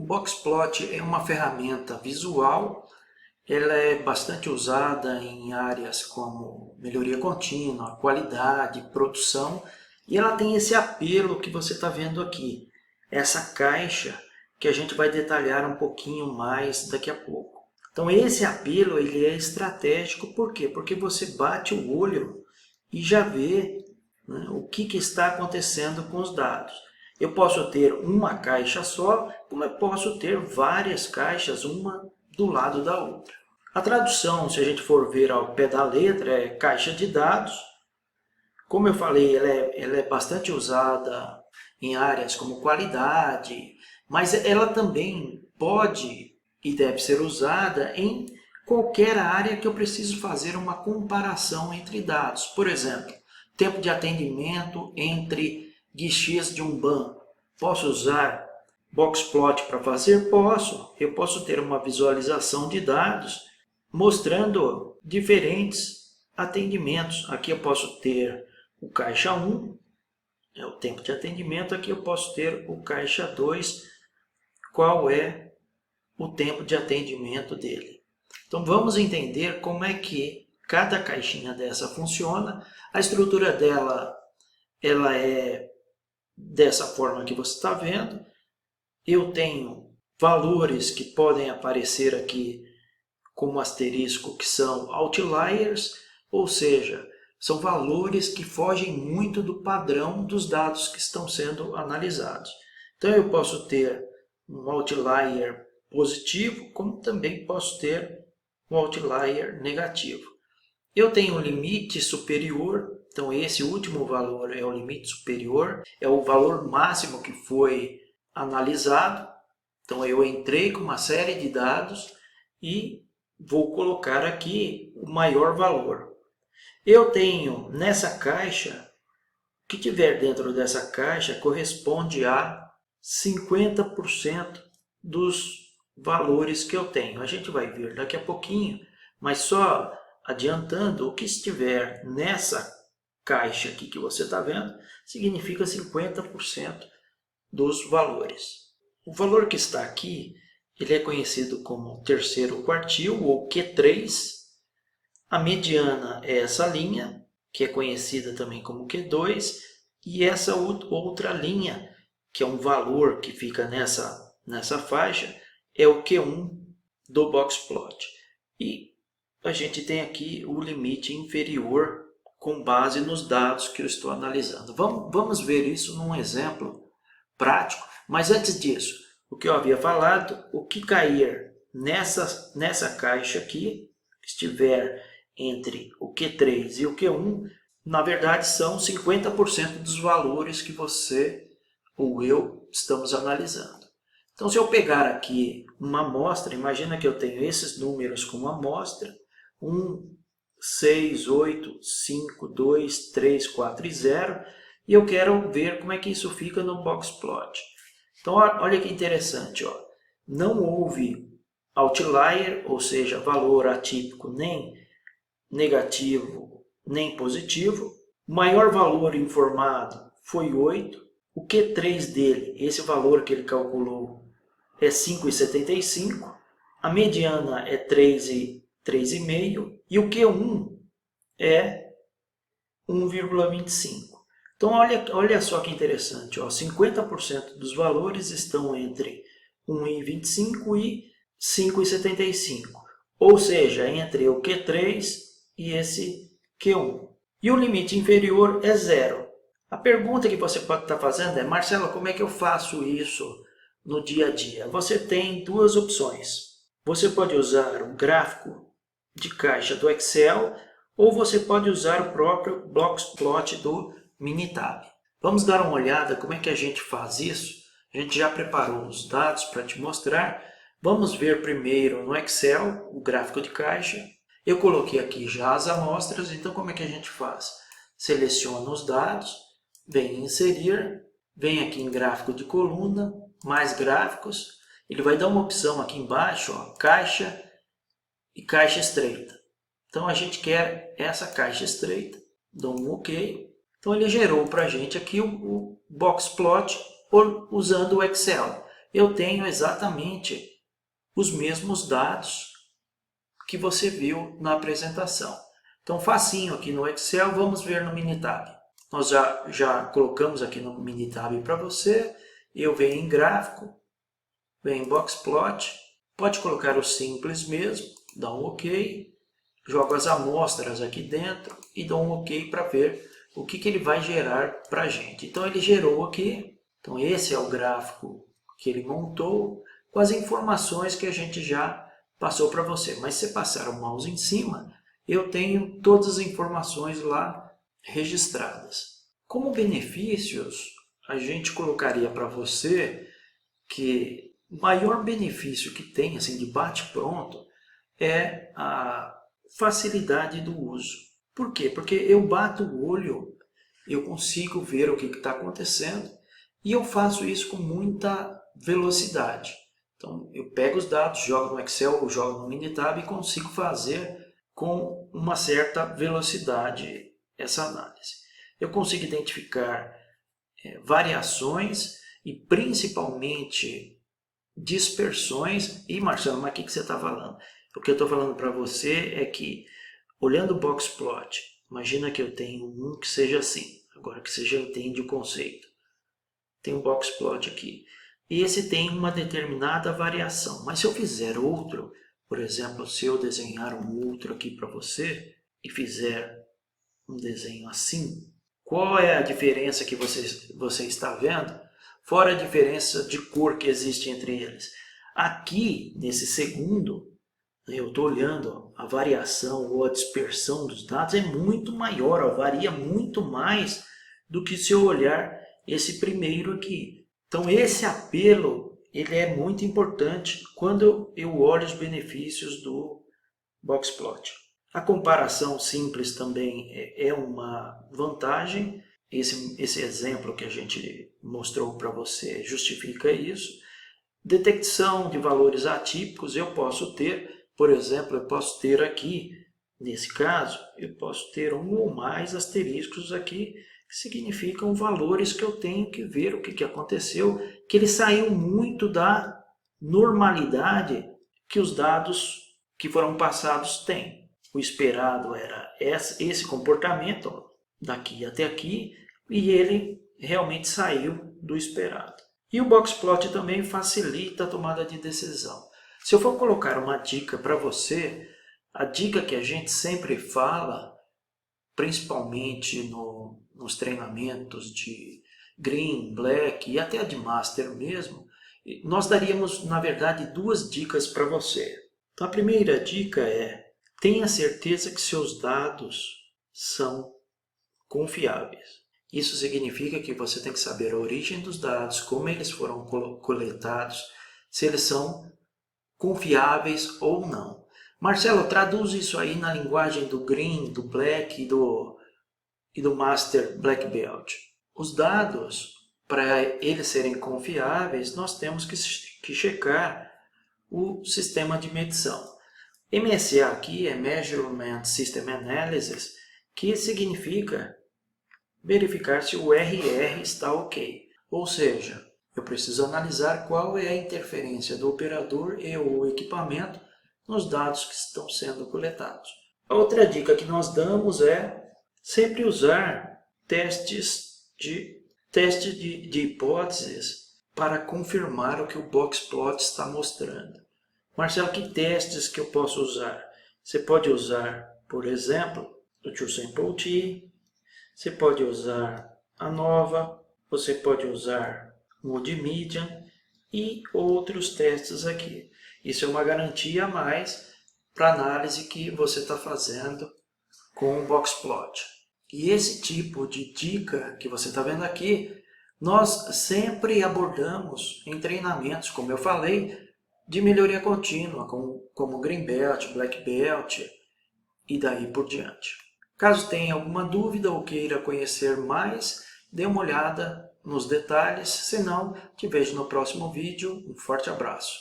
Boxplot é uma ferramenta visual, ela é bastante usada em áreas como melhoria contínua, qualidade, produção, e ela tem esse apelo que você está vendo aqui, essa caixa que a gente vai detalhar um pouquinho mais daqui a pouco. Então esse apelo ele é estratégico, por quê? Porque você bate o olho e já vê, né, o que está acontecendo com os dados. Eu posso ter uma caixa só, como eu posso ter várias caixas, uma do lado da outra. A tradução, se a gente for ver ao pé da letra, é caixa de dados. Como eu falei, ela é bastante usada em áreas como qualidade, mas ela também pode e deve ser usada em qualquer área que eu preciso fazer uma comparação entre dados. Por exemplo, tempo de atendimento entre guichês de um banco. Posso usar Boxplot para fazer? Posso. Eu posso ter uma visualização de dados mostrando diferentes atendimentos. Aqui eu posso ter o caixa 1, é o tempo de atendimento. Aqui eu posso ter o caixa 2, qual é o tempo de atendimento dele. Então vamos entender como é que cada caixinha dessa funciona. A estrutura dela ela é dessa forma que você está vendo. Eu tenho valores que podem aparecer aqui como asterisco, que são outliers, ou seja, são valores que fogem muito do padrão dos dados que estão sendo analisados. Então eu posso ter um outlier positivo, como também posso ter um outlier negativo. Eu tenho um limite superior, então esse último valor é o limite superior, é o valor máximo que foi analisado. Então eu entrei com uma série de dados e vou colocar aqui o maior valor. Eu tenho nessa caixa, o que tiver dentro dessa caixa corresponde a 50% dos valores que eu tenho. A gente vai ver daqui a pouquinho, mas só adiantando, o que estiver nessa caixa aqui que você está vendo, significa 50% dos valores. O valor que está aqui, ele é conhecido como terceiro quartil, ou Q3. A mediana é essa linha, que é conhecida também como Q2, e essa outra linha, que é um valor que fica nessa faixa, é o Q1 do Boxplot. E a gente tem aqui o limite inferior com base nos dados que eu estou analisando. Vamos ver isso num exemplo prático, mas antes disso, o que eu havia falado, o que cair nessa caixa aqui, que estiver entre o Q3 e o Q1, na verdade são 50% dos valores que você ou eu estamos analisando. Então, se eu pegar aqui uma amostra, imagina que eu tenho esses números como amostra, 1, 6, 8, 5, 2, 3, 4 e 0, e eu quero ver como é que isso fica no Boxplot. Então, olha que interessante, ó. Não houve outlier, ou seja, valor atípico nem negativo nem positivo. O maior valor informado foi 8. O Q3 dele, esse valor que ele calculou, é 5,75. A mediana é 3,5 e o Q1 é 1,25. Então, olha só que interessante, ó, 50% dos valores estão entre 1,25 e 5,75, ou seja, entre o Q3 e esse Q1. E o limite inferior é 0. A pergunta que você pode estar fazendo é: Marcelo, como é que eu faço isso no dia a dia? Você tem duas opções. Você pode usar o gráfico de caixa do Excel, ou você pode usar o próprio Boxplot do Minitab. Vamos dar uma olhada como é que a gente faz isso. A gente já preparou os dados para te mostrar. Vamos ver primeiro no Excel o gráfico de caixa. Eu coloquei aqui já as amostras, então como é que a gente faz? Seleciona os dados, vem em inserir, vem aqui em gráfico de coluna, mais gráficos. Ele vai dar uma opção aqui embaixo, ó, caixa e caixa estreita. Então a gente quer essa caixa estreita, dou um OK. Então ele gerou para a gente aqui o Boxplot usando o Excel. eu tenho exatamente os mesmos dados que você viu na apresentação. Então, facinho aqui no Excel, vamos ver no Minitab. Nós já colocamos aqui no Minitab para você. Eu venho em gráfico, venho em Boxplot. Pode colocar o simples mesmo, dá um OK. Jogo as amostras aqui dentro e dou um OK para ver o que ele vai gerar para a gente. Então, ele gerou aqui. Então, esse é o gráfico que ele montou com as informações que a gente já passou para você. Mas se passar o mouse em cima, eu tenho todas as informações lá registradas. Como benefícios, a gente colocaria para você que o maior benefício que tem, assim, de bate-pronto, é a facilidade do uso. Por quê? Porque eu bato o olho, eu consigo ver o que está acontecendo e eu faço isso com muita velocidade. Então, eu pego os dados, jogo no Excel ou jogo no Minitab e consigo fazer com uma certa velocidade essa análise. Eu consigo identificar variações e principalmente dispersões. E Marcelo, mas o que você está falando? O que eu estou falando para você é que, olhando o Boxplot, imagina que eu tenho um que seja assim, agora que você já entende o conceito. Tem um Boxplot aqui. Esse tem uma determinada variação, mas se eu fizer outro, por exemplo, se eu desenhar um outro aqui para você e fizer um desenho assim, qual é a diferença que você está vendo? Fora a diferença de cor que existe entre eles. Aqui, nesse segundo, eu estou olhando a variação ou a dispersão dos dados é muito maior, varia muito mais do que se eu olhar esse primeiro aqui. Então esse apelo ele é muito importante quando eu olho os benefícios do Boxplot. A comparação simples também é uma vantagem. Esse exemplo que a gente mostrou para você justifica isso. Detecção de valores atípicos eu posso ter, por exemplo, eu posso ter aqui, nesse caso, eu posso ter um ou mais asteriscos aqui, que significam valores que eu tenho que ver o que aconteceu, que ele saiu muito da normalidade que os dados que foram passados têm. O esperado era esse comportamento, daqui até aqui, e ele realmente saiu do esperado. E o Boxplot também facilita a tomada de decisão. Se eu for colocar uma dica para você, a dica que a gente sempre fala, principalmente nos treinamentos de Green, Black e até de Master mesmo, nós daríamos, na verdade, duas dicas para você. Então, a primeira dica é: tenha certeza que seus dados são confiáveis. Isso significa que você tem que saber a origem dos dados, como eles foram coletados, se eles são confiáveis ou não. Marcelo, traduz isso aí na linguagem do Green, do Black e do Master Black Belt. Os dados, para eles serem confiáveis, nós temos que checar o sistema de medição. MSA aqui é Measurement System Analysis, que significa verificar se o RR está ok. Ou seja, eu preciso analisar qual é a interferência do operador e o equipamento nos dados que estão sendo coletados. A outra dica que nós damos é sempre usar testes de hipóteses para confirmar o que o Boxplot está mostrando. Marcelo, que testes que eu posso usar? Você pode usar, por exemplo, o TwoSampleT, você pode usar a ANOVA, você pode usar o Multimedian e outros testes aqui. Isso é uma garantia a mais para a análise que você está fazendo com o Boxplot. E esse tipo de dica que você está vendo aqui, nós sempre abordamos em treinamentos, como eu falei, de melhoria contínua, como Green Belt, Black Belt e daí por diante. Caso tenha alguma dúvida ou queira conhecer mais, dê uma olhada nos detalhes, senão te vejo no próximo vídeo. Um forte abraço.